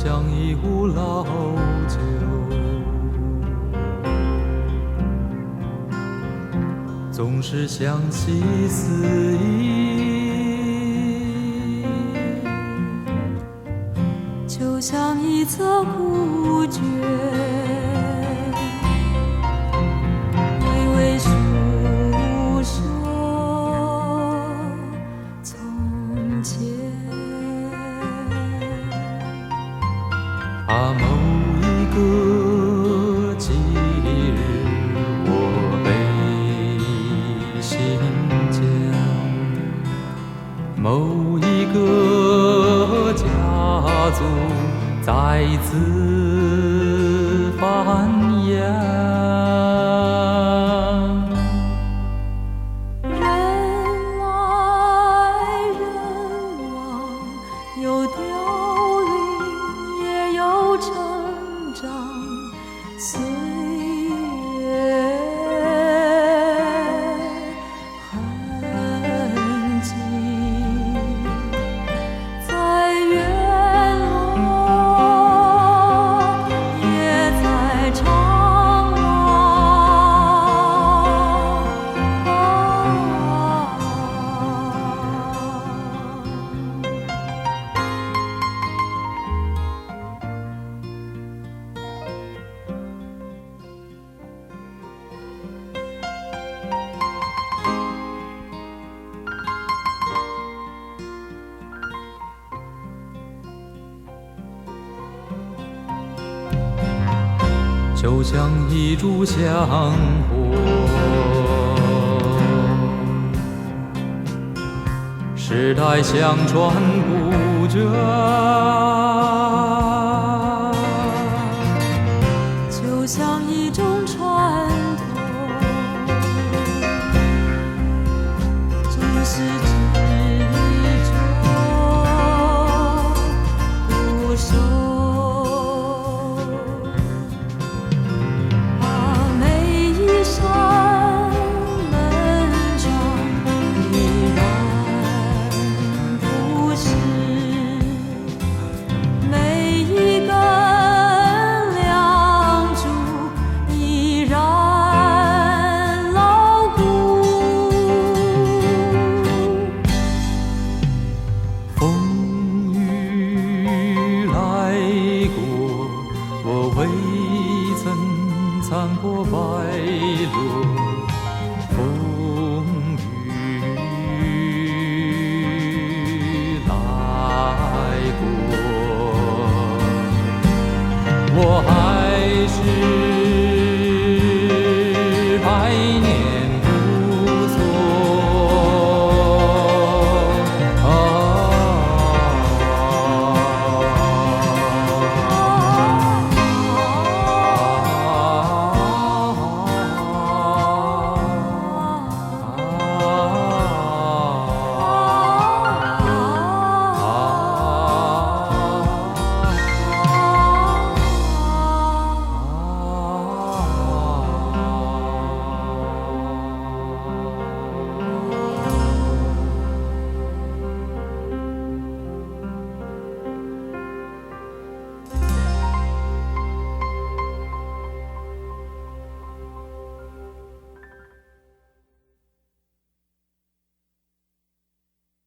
像一壶老酒，总是相惜似意，就像一则古卷，微微诉说从前。啊，某一个节日，我被信笺，某一个家族再次繁衍。人来人往，有凋零，也有成长。岁月痕迹，在月落，也在长望。就像一炷香火，世代相传不绝，就像一种传统，总是执着不收。啊，每一扇门窗依然不识，每一根梁柱依然牢固。风雨来过，我未曾参过败落。风雨来过，我还是